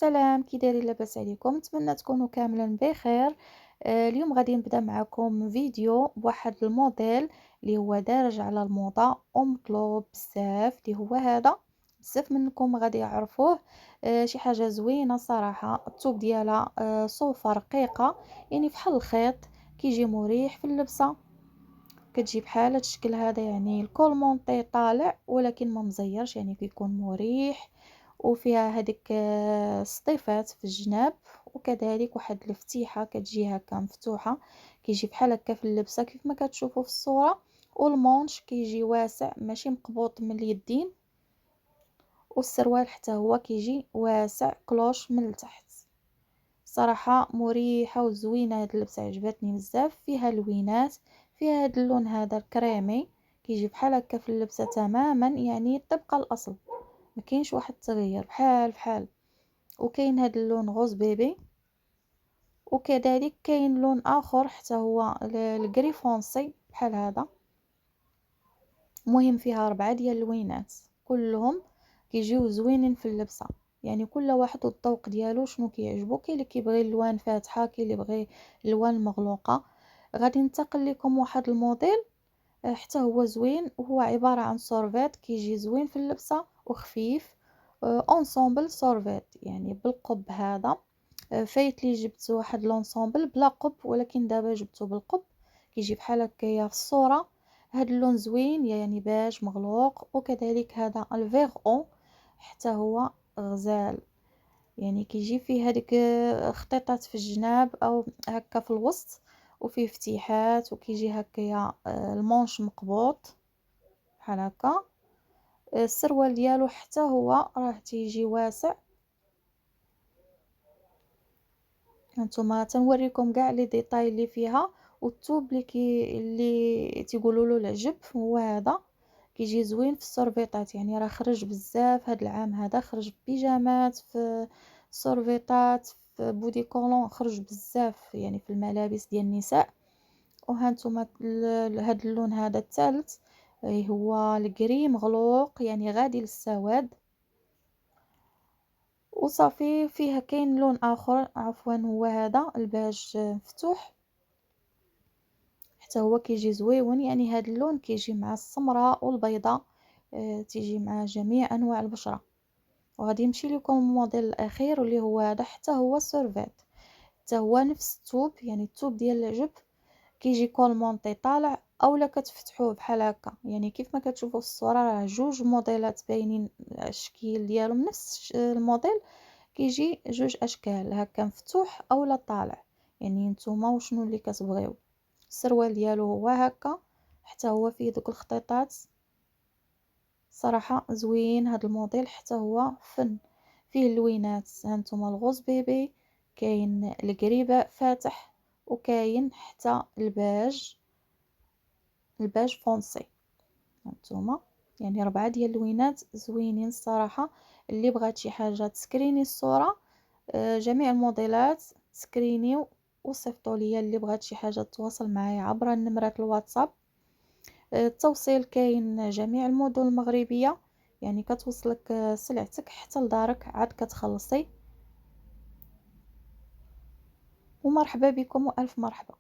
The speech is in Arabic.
السلام، كي دايرين؟ لاباس عليكم؟ نتمنى تكونوا كاملا بخير. اليوم غادي نبدا معكم فيديو بواحد الموديل اللي هو دارج على الموضه ومطلوب بزاف، اللي هو هذا. بزاف منكم غادي يعرفوه. شي حاجه زوينه صراحه. الثوب ديالها صوفه رقيقه، يعني فحال الخيط، كيجي مريح في اللبسه. كتجي بحال هاد الشكل هذا، يعني الكول مونطي طالع ولكن ما مزيرش، يعني كيكون مريح. وفيها هذيك السطيفات في الجناب، وكذلك واحد الفتيحه كتجي هكا مفتوحه، كيجي بحال هكا في اللبسه كيف ما كتشوفوا في الصوره. والمونش كيجي واسع ماشي مقبوط من اليدين، والسروال حتى هو كيجي واسع كلوش من التحت. صراحة مريحة وزوينة، هاد اللبسة عجبتني بزاف. فيها لوينات، فيها هاد اللون هذا الكريمي، كيجي بحال هكا في اللبسة تماما، يعني طبق الاصل، ما كاينش واحد التغيير، بحال. وكاين هاد اللون غوز بيبي، وكذلك كاين لون اخر حتى هو الكري فونسي بحال هذا. مهم فيها 4 ديال اللوينات، كلهم كيجيو زوينين في اللبسه، يعني كل واحد والذوق ديالو شنو كيعجبو. كاين اللي كيبغي الالوان فاتحه، كاين اللي بغي الالوان مغلوقه. غادي ننتقل لكم واحد الموديل حتى هو زوين، وهو عباره عن سورفيت كيجي زوين في اللبسه وخفيف. اونسومبل سورفيت يعني بالقب هذا. فايت لي جبت واحد لونسومبل بلا قب، ولكن دابا جبته بالقب، كيجي بحال هكايا في الصوره. هاد اللون زوين، يعني باج مغلوق، وكذلك هذا الفيغ او حتى هو غزال، يعني كيجي فيه هذيك خطيطات في الجناب او هكا في الوسط، وفيه فتيحات، وكيجي هكايا المونش مقبوط بحال هكا. السروال ديالو حتى هو راه تيجي واسع. هانتوما تنوريكم كاع لي ديتاي اللي فيها. والثوب اللي تيقولوا له العجب هو هذا، كيجي زوين في السورفيطات، يعني راه خرج بزاف هاد العام هذا، خرج في بيجامات، في سورفيطات، في بودي كولون، خرج بزاف يعني في الملابس ديال النساء. وهانتوما هاد اللون هذا الثالث، هو الكري مغلوق، يعني غادي للسواد. وصافي فيها كاين لون اخر، عفوا هو هذا الباج مفتوح، حتى هو كيجي زويون، يعني هذا اللون كيجي مع السمراء والبيضاء. تيجي مع جميع انواع البشره. وغادي نمشي لكم الموديل الاخير واللي هو هذا، حتى هو سيرفيت، حتى هو نفس الثوب، يعني الثوب ديال العجب، كيجي كول مونطي طالع اولا كتفتحوه بحال هكا، يعني كيف ما كتشوفوا في الصوره راه جوج موديلات باينين الشكل ديالهم نفس الموديل. كيجي جوج اشكال، هكا مفتوح اولا طالع، يعني نتوما وشنو اللي كتبغيو. السروال ديالو هو هكا، حتى هو فيه دوك الخطيطات. صراحه زوين هذا الموديل، حتى هو فن. فيه اللوينات، هانتوما الغوز بيبي، كاين القريبه فاتح، وكاين حتى الباج فونسي. هانتوما يعني 4 ديال اللوينات زوينين الصراحه. اللي بغات شي حاجه تسكريني الصوره، جميع الموديلات سكرينيو وصيفطوا ليا. اللي بغات شي حاجه تواصل معايا عبر النمرات الواتساب. التوصيل كاين جميع المدن المغربيه، يعني كتوصلك سلعتك حتى لدارك عاد كتخلصي. ومرحبا بكم والف مرحبا.